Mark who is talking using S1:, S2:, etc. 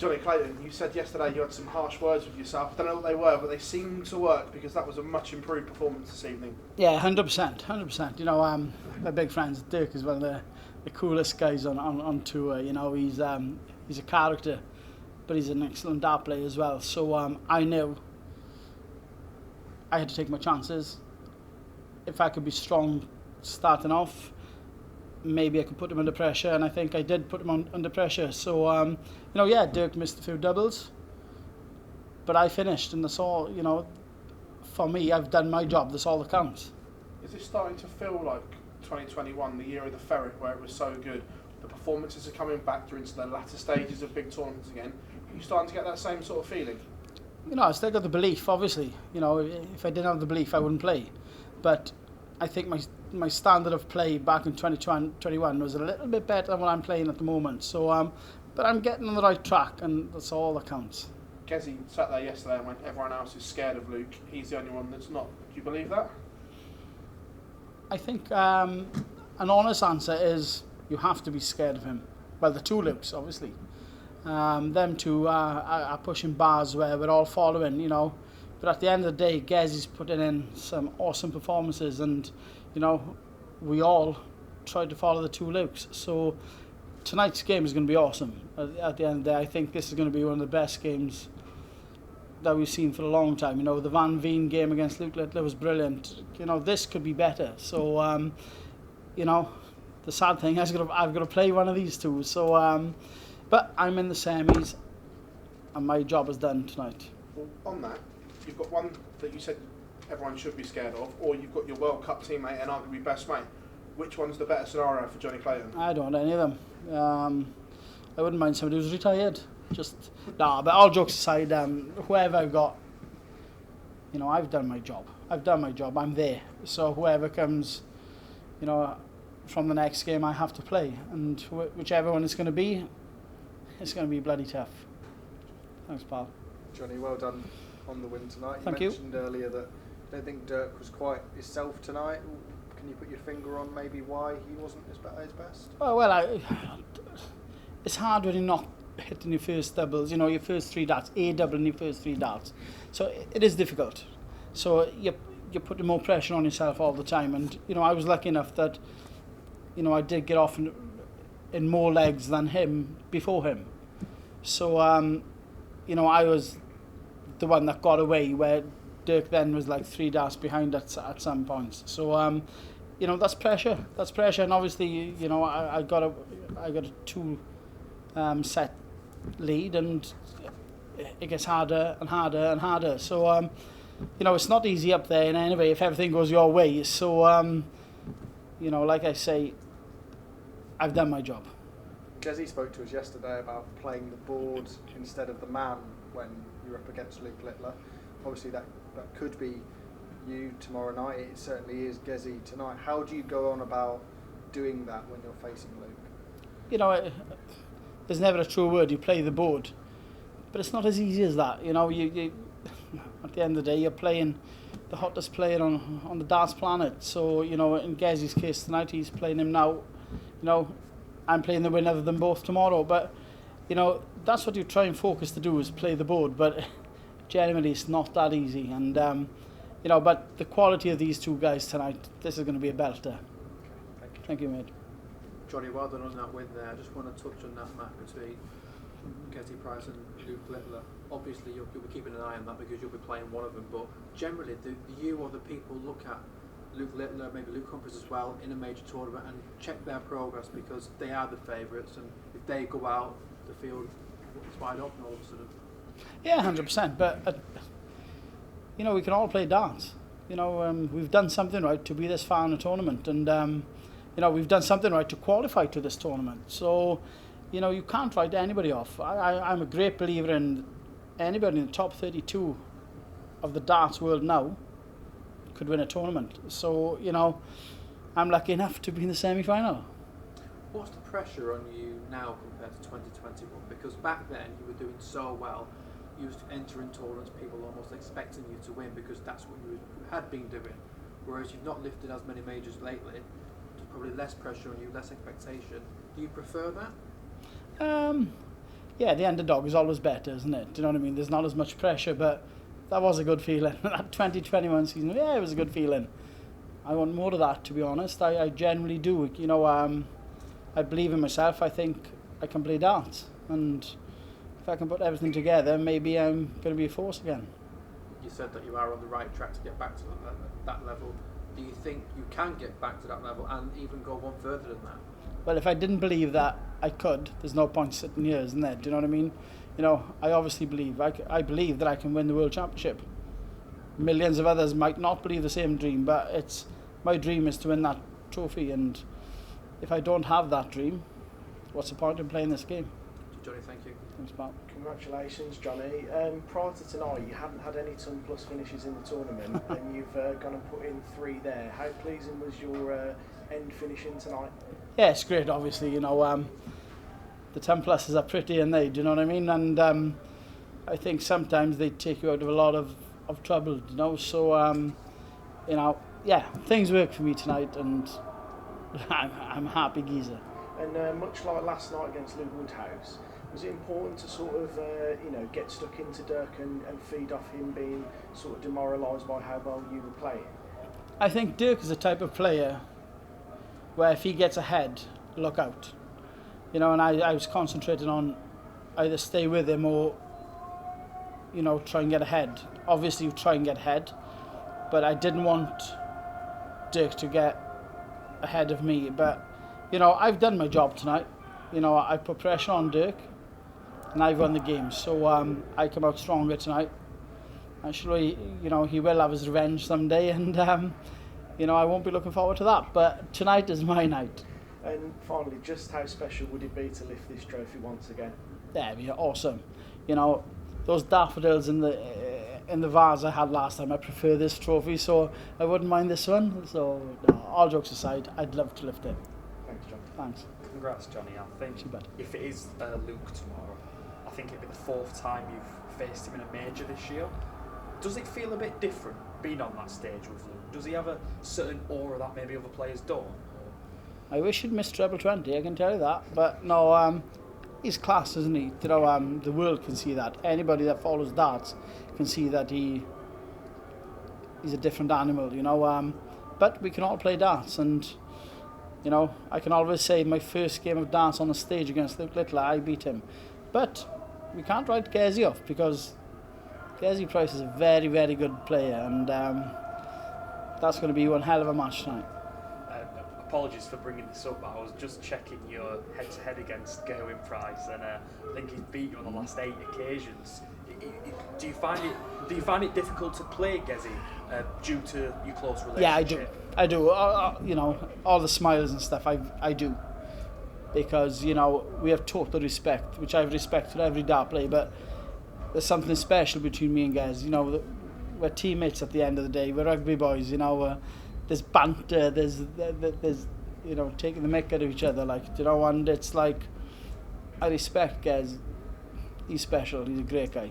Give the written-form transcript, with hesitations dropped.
S1: Jonny Clayton, you said yesterday you had some harsh words with yourself. I don't know what they were, but they seemed to work because that was a much improved performance this evening.
S2: Yeah, 100%. You know, my big friend Dirk is one of the coolest guys on tour. You know, he's a character, but he's an excellent dart player as well. So I knew I had to take my chances. If I could be strong starting off, maybe I could put him under pressure, and I think I did put him under pressure. So, you know, yeah, Dirk missed a few doubles, but I finished, and that's all, you know, for me, I've done my job, that's all that counts.
S1: Is this starting to feel like 2021, the year of the ferret, where it was so good? The performances are coming back, you're into the latter stages of big tournaments again. Are you starting to get that same sort of feeling?
S2: You know, I still got the belief, obviously. You know, if I didn't have the belief, I wouldn't play. But I think my standard of play back in 2021 was a little bit better than what I'm playing at the moment. So, but I'm getting on the right track, and that's all that counts.
S1: Gezi sat there yesterday and went, everyone else is scared of Luke. He's the only one that's not. Do you believe that?
S2: I think an honest answer is you have to be scared of him. Well, the two Lukes, obviously. Them two are pushing bars where we're all following, you know. But at the end of the day, Gezi's putting in some awesome performances, and, you know, we all tried to follow the two Lukes. So tonight's game is going to be awesome. At the end of the day, I think this is going to be one of the best games that we've seen for a long time. You know, the Van Veen game against Luke Littler was brilliant. You know, this could be better. So, you know, the sad thing is I've got to play one of these two. So, but I'm in the semis, and my job is done tonight.
S1: Well, on that, you've got one that you said everyone should be scared of, or you've got your World Cup teammate and arguably best mate. Which one's the better scenario for Jonny Clayton?
S2: I don't want any of them. I wouldn't mind somebody who's retired. But all jokes aside, whoever I've got, you know, I've done my job. I'm there. So whoever comes, you know, from the next game, I have to play. And whichever one it's going to be, it's going to be bloody tough. Thanks, pal.
S3: Jonny, well done on the win tonight.
S2: Thank
S3: you mentioned earlier that you don't think Dirk was quite himself tonight. Can you put your finger on maybe why he wasn't at his best?
S2: Oh, well, it's hard when you're not hitting your first doubles, you know, your first three darts, a double in your first three darts. So it is difficult. So you're putting more pressure on yourself all the time. And, you know, I was lucky enough that, you know, I did get off in more legs than him before him. So, you know, I was the one that got away, where Dirk then was like 3 darts behind at some points. So, you know, that's pressure. And obviously, you know, I got a 2 set lead, and it gets harder and harder and harder. So, you know, it's not easy up there in any way if everything goes your way. So, you know, like I say, I've done my job.
S3: Gezi spoke to us yesterday about playing the board instead of the man when you're up against Luke Littler. Obviously, that could be you tomorrow night. It certainly is Gezi tonight. How do you go on about doing that when you're facing Luke?
S2: You know, there's never a true word. You play the board, but it's not as easy as that. You know, you at the end of the day, you're playing the hottest player on the darts planet. So, you know, in Gezi's case tonight, he's playing him now. You know, I'm playing the winner of them both tomorrow. But, you know, that's what you try and focus to do, is play the board. But generally, it's not that easy. And, you know, but the quality of these two guys tonight, this is going to be a belter.
S3: Okay,
S2: Thank you, mate.
S4: Jonny, well done on that win there. I just want to touch on that match between Gerwyn Price and Luke Littler. Obviously, you'll be keeping an eye on that because you'll be playing one of them. But generally, do you or the people look at Luke Littler, maybe Luke Humphries as well, in a major tournament and check their progress because they are the favourites, and if they go out, the field is wide open all of a sudden?
S2: Yeah, 100%. But, you know, we can all play darts. You know, we've done something right to be this far in the tournament, and, you know, we've done something right to qualify to this tournament. So, you know, you can't write anybody off. I'm a great believer in anybody in the top 32 of the darts world now could win a tournament. So, you know, I'm lucky enough to be in the semi-final.
S4: What's the pressure on you now compared to 2021? Because back then you were doing so well, you used to enter in tournaments, people almost expecting you to win because that's what you had been doing. Whereas you've not lifted as many majors lately, there's probably less pressure on you, less expectation. Do you prefer that?
S2: yeah, the underdog is always better, isn't it? Do you know what I mean? There's not as much pressure, but that was a good feeling. That 2021 season, yeah, it was a good feeling. I want more of that, to be honest. I genuinely do. You know, I believe in myself. I think I can play darts, and if I can put everything together, maybe I'm going to be a force again.
S4: You said that you are on the right track to get back to that level. Do you think you can get back to that level and even go one further than that?
S2: Well, if I didn't believe that I could, there's no point sitting here, isn't there? Do you know what I mean? You know, I obviously believe. I believe that I can win the World Championship. Millions of others might not believe the same dream, but it's my dream is to win that trophy, and if I don't have that dream, what's the point in playing this game?
S4: Jonny, thank you.
S2: Thanks, Pat.
S3: Congratulations, Jonny. Prior to tonight, you hadn't had any ton plus finishes in the tournament, and you've gone and put in 3 there. How pleasing was your end finishing tonight?
S2: Yeah, it's great, obviously. You know, the 10 pluses are pretty, and do you know what I mean? And I think sometimes they take you out of a lot of trouble, you know. So, you know, yeah, things work for me tonight, and I'm a happy geezer.
S3: And much like last night against Luke Woodhouse, was it important to sort of, you know, get stuck into Dirk and feed off him being sort of demoralised by how well you were playing?
S2: I think Dirk is the type of player where if he gets ahead, look out. You know, and I was concentrating on either stay with him or, you know, try and get ahead. Obviously, try and get ahead, but I didn't want Dirk to get ahead of me. But, you know, I've done my job tonight. You know, I put pressure on Dirk, and I've won the game. So I come out stronger tonight. Actually, you know, he will have his revenge someday, and, you know, I won't be looking forward to that. But tonight is my night.
S3: And finally, just how special would it be to lift this trophy once again?
S2: Yeah, it'd be awesome. You know, those daffodils in the vase I had last time, I prefer this trophy, so I wouldn't mind this one. So, no, all jokes aside, I'd love to lift it.
S3: Thanks, John.
S2: Thanks.
S5: Congrats, Jonny. I think if it is Luke tomorrow, I think it'll be the 4th time you've faced him in a major this year. Does it feel a bit different being on that stage with Luke? Does he have a certain aura that maybe other players don't?
S2: I wish he'd missed treble 20, I can tell you that. But no, he's class, isn't he? You know, the world can see that. Anybody that follows darts can see that he's a different animal, you know. But we can all play darts, and, you know, I can always say my first game of darts on the stage against Luke Littler, I beat him. But we can't write Gerwyn off, because Gerwyn Price is a very, very good player, and that's going to be one hell of a match tonight.
S5: Apologies for bringing this up, but I was just checking your head-to-head against Gerwyn Price, and I think he's beat you on the last 8 occasions. Do you find it difficult to play Gezi due to your close relationship?
S2: Yeah, I do. You know, all the smiles and stuff, I do. Because, you know, we have total respect, which I have respect for every dart player, but there's something special between me and Gez. You know, we're teammates at the end of the day. We're rugby boys, you know. There's banter, there's you know, taking the mick out of each other, like, you know, and it's like, I respect Gez. He's special, he's a great guy.